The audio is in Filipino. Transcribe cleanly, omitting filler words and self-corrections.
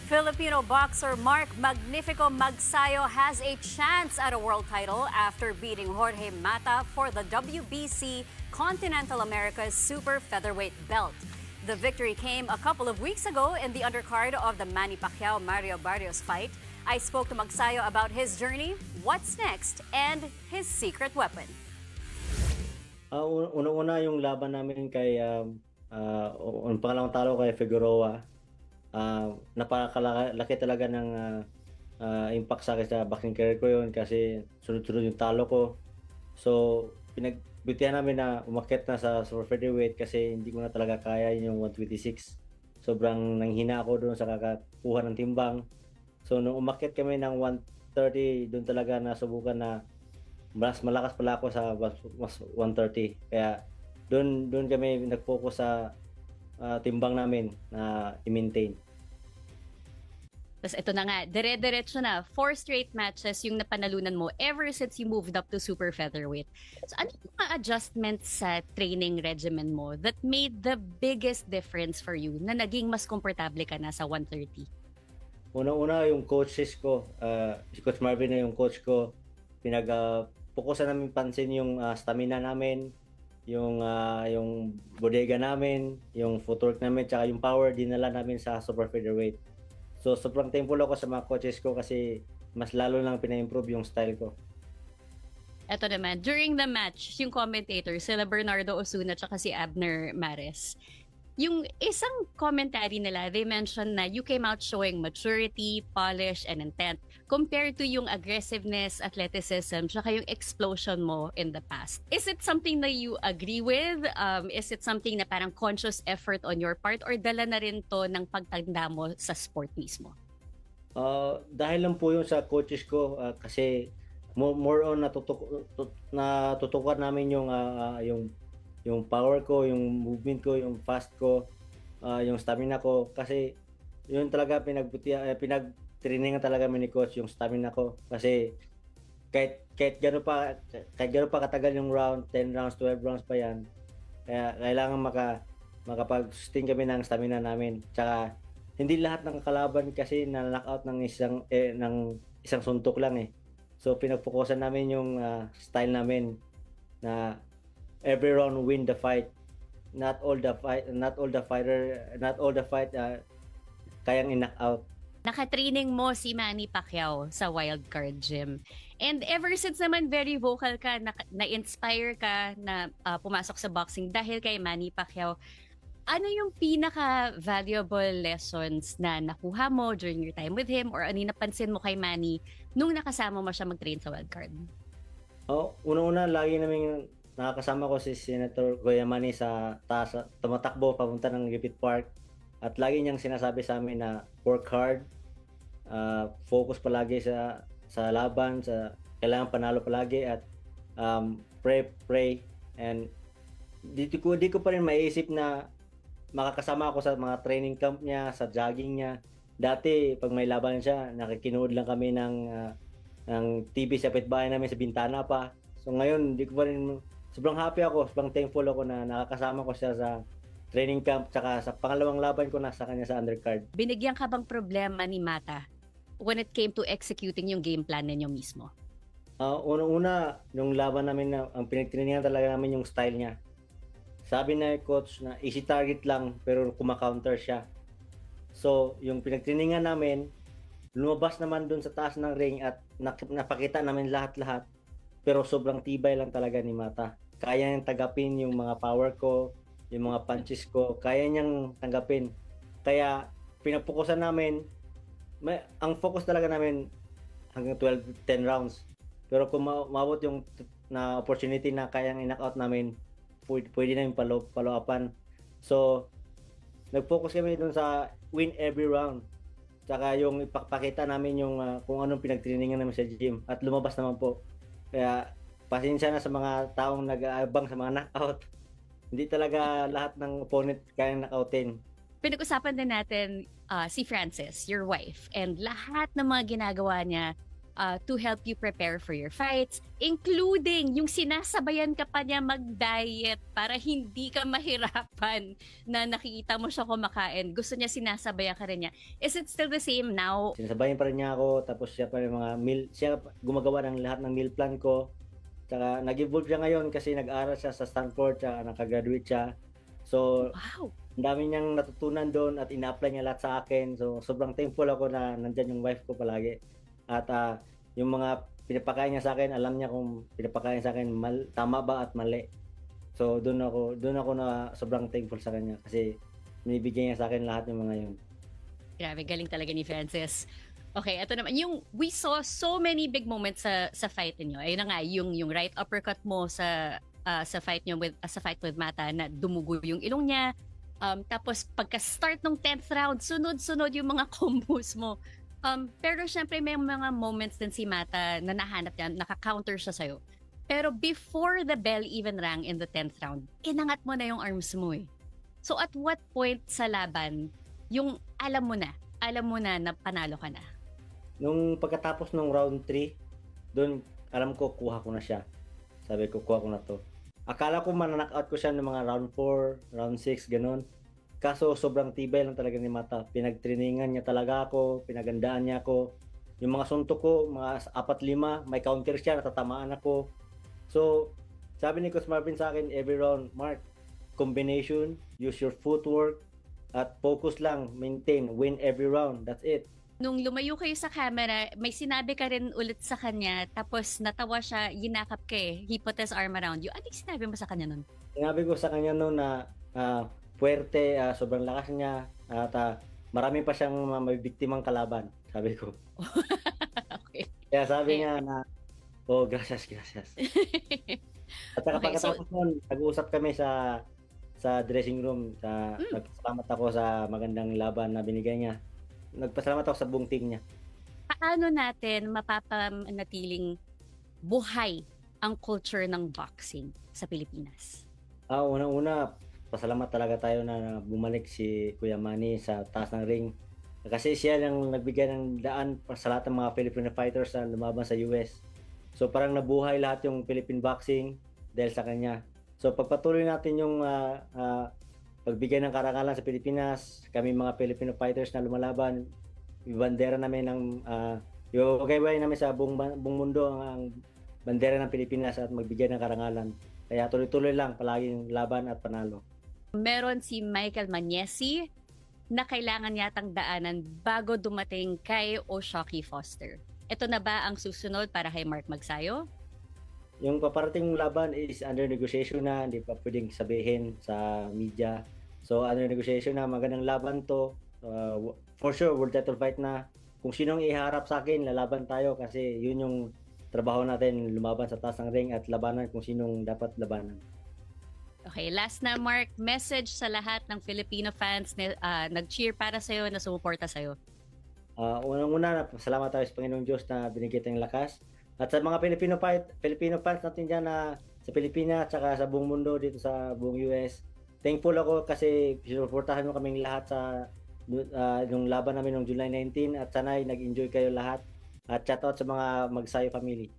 Filipino boxer Mark Magnifico Magsayo has a chance at a world title after beating Jorge Mata for the WBC Continental America's super featherweight belt. The victory came a couple of weeks ago in the undercard of the Manny Pacquiao-Mario Barrios fight. I spoke to Magsayo about his journey, what's next, and his secret weapon. Una-una yung laban namin kay pangalawang talo kay Figueroa. Napakalaki talaga ng impact sa akin sa boxing career ko yun kasi sunod-sunod yung talo ko. So, pinagbutihan namin na umakyat na sa super featherweight kasi hindi ko na talaga kaya yung 126. Sobrang nanghina ako doon sa kakakuha ng timbang. So, nung umakyat kami ng 130, doon talaga nasubukan na mas malakas pala ako sa 130. Kaya doon kami nag-focus sa timbang namin na i-maintain. Tapos ito na nga, dire-diretso na. 4 straight matches yung napanalunan mo ever since you moved up to super featherweight. So ano yung mga adjustments sa training regimen mo that made the biggest difference for you na naging mas komportable ka na sa 130? Una-una yung coaches ko, si Coach Marvin na yung coach ko. Pinag-focusan namin pansin yung stamina namin, yung bodega namin, yung footwork namin, tsaka yung power dinala namin sa super featherweight. So sobrang thankful ako sa mga coaches ko kasi mas lalo lang pina-improve yung style ko. Ito naman, during the match, yung commentator, sila Bernardo Osuna tsaka si Abner Mares, yung isang commentary nila, they mentioned na you came out showing maturity, polish, and intent compared to yung aggressiveness, athleticism, tsaka yung explosion mo in the past. Is it something that you agree with? Is it something na parang conscious effort on your part or dala na rin to ng pagtanda mo sa sport mismo? Dahil lang po yun sa coaches ko kasi more on natutukan namin yung power ko, yung movement ko, yung fast ko, yung stamina ko kasi yun talaga pinagtrainingan talaga ni coach yung stamina ko kasi kahit gano pa katagal yung round, 10 rounds, 12 rounds pa yan. Kaya kailangan makapag-sustain kami ng stamina namin. Tsaka hindi lahat ng kalaban kasi na-knockout ng isang suntok lang eh. So pinagfokusan namin yung style namin na every round win the fight. Not all the fight kayang i-knock out. Nakatraining mo si Manny Pacquiao sa Wildcard Gym. And ever since naman very vocal ka, na-inspire ka na pumasok sa boxing dahil kay Manny Pacquiao. Ano yung pinaka-valuable lessons na nakuha mo during your time with him or ano yung napansin mo kay Manny nung nakasama mo siya mag-train sa Wildcard? Una-una, lagi namin nakakasama ko si Senator Goya Manny sa taas, tumatakbo papunta ng Griffith Park. At lagi niyang sinasabi sa amin na work hard, focus palagi sa laban, kailangan panalo palagi at pray. And di ko pa rin maiisip na makakasama ako sa mga training camp niya, sa jogging niya. Dati, pag may laban siya, nakikinood lang kami ng TV sa pitbahay namin sa bintana pa. So ngayon, di ko pa rin, sobrang happy ako, sobrang thankful ako na nakakasama ko siya sa training camp, tsaka sa pangalawang laban ko na sa kanya sa undercard. Binigyan ka bang problema ni Mata when it came to executing yung game plan ninyo mismo? Una-una, nung laban namin, ang pinagtriningan talaga namin yung style niya. Sabi na coach na easy target lang pero kumakaunter siya. So, yung pinagtriningan namin, lumabas naman dun sa taas ng ring at napakita namin lahat-lahat. Pero sobrang tibay lang talaga ni Mata. Kaya niyang tanggapin yung mga power ko, yung mga punches ko, kaya niyang tanggapin. Kaya pinapokusan namin, ang focus talaga namin hanggang 12-10 rounds. Pero kung maabot yung na opportunity na kayang in-knockout namin, pwede namin follow-upan. So, nag-focus kami dun sa win every round. Tsaka yung ipakita namin yung kung anong pinagtrainingan namin sa gym. At lumabas naman po. Kaya pasensya na sa mga taong nag-aabang sa mga knockout. Hindi talaga lahat ng opponent kayang knockoutin. Pinag-usapan din natin si Frances, your wife, and lahat ng mga ginagawa niya to help you prepare for your fights, including yung sinasabayan ka pa niya mag-diet para hindi ka mahirapan na nakikita mo siya kumakain. Gusto niya sinasabayan ka rin niya. Is it still the same now? Sinasabayan pa rin niya ako, tapos siya pa rin siya gumagawa ng lahat ng meal plan ko. Tsaka nag-evolve siya ngayon kasi nag-aral siya sa Stanford, tsaka nakagraduate siya. So, Wow! ang dami niyang natutunan doon at ina-apply niya lahat sa akin. So, sobrang thankful ako na nandyan yung wife ko palagi. At yung mga pinapakain niya sa akin, alam niya kung pinapakain sa akin tama ba at mali. So, doon ako na sobrang thankful sa kanya kasi binibigyan niya sa akin lahat ng mga yun. Grabe, galing talaga ni Francis. Okay, ito naman. We saw so many big moments sa fight niyo. Ayun na nga, yung right uppercut mo sa fight with Mata na dumugo yung ilong niya. Tapos pagka-start ng 10th round, sunod-sunod yung mga combos mo. Pero syempre may mga moments din si Mata na nahanap niya, naka-counter siya sa'yo. Pero before the bell even rang in the 10th round, inangat mo na yung arms mo eh. So at what point sa laban, yung alam mo na panalo ka na? Nung pagkatapos ng round 3, doon alam ko kuha ko na siya. Sabi ko kuha ko na to. Akala ko mananockout ko siya ng mga round 4, round 6, ganun. Kaso sobrang tibay lang talaga ni Mata. Pinagtriningan niya talaga ako, pinagandaan niya ako. Yung mga suntok ko, mga 4-5, may counter siya, natatamaan ako. So, sabi ni Coach Marvin sa akin every round, Mark, combination, use your footwork, at focus lang, maintain, win every round. That's it. Nung lumayo kayo sa camera, may sinabi ka rin ulit sa kanya, tapos natawa siya, yinakap ka eh. He put his arm around you. Ano yung sinabi mo sa kanya nun? Sinabi ko sa kanya noon na puwerte, sobrang lakas niya, at marami pa siyang may biktimang kalaban, sabi ko. Okay. Kaya sabi niya na, oh, gracias. At saka Okay, so- pagkatapos nun, nag-uusap kami sa dressing room. Nagpasalamat ako sa magandang laban na binigay niya. Nagpasalamat ako sa buong team niya. Paano natin mapapanatiling buhay ang culture ng boxing sa Pilipinas? Unang-una, pasalamat talaga tayo na bumalik si Kuya Manny sa taas ng ring. Kasi siya lang nagbigay ng daan sa lahat ng mga Filipino fighters na lumaban sa US. So parang nabuhay lahat yung Philippine boxing dahil sa kanya. So pagpatuloy natin yung pagbigay ng karangalan sa Pilipinas, kami mga Filipino fighters na lumalaban, ibandera namin ng iwagayway namin sa buong mundo ang bandera ng Pilipinas at magbigay ng karangalan. Kaya tuloy-tuloy lang palaging laban at panalo. Meron si Michael Magnesi na kailangan yatang daanan bago dumating kay O'Shaquie Foster. Ito na ba ang susunod para kay Mark Magsayo? Yung paparating laban is under negotiation na, hindi pa pwedeng sabihin sa media. So under negotiation na, magandang laban to. For sure, world title fight na. Kung sinong iharap sa akin, lalaban tayo kasi yun yung trabaho natin, lumaban sa taas ng ring at labanan kung sinong dapat labanan. Okay, last na Mark, message sa lahat ng Filipino fans na nag-cheer para sa'yo, na sumuporta sa'yo. Unang-una, salamat tayo sa Panginoong Diyos na binigyan tayong lakas. At sa mga Filipino fans natin dyan na sa Pilipinas at sa buong mundo dito sa buong US, thankful ako kasi sinuportahan mo kaming lahat sa yung laban namin noong July 19 at sana'y nag-enjoy kayo lahat. At shout out sa mga Magsayo family.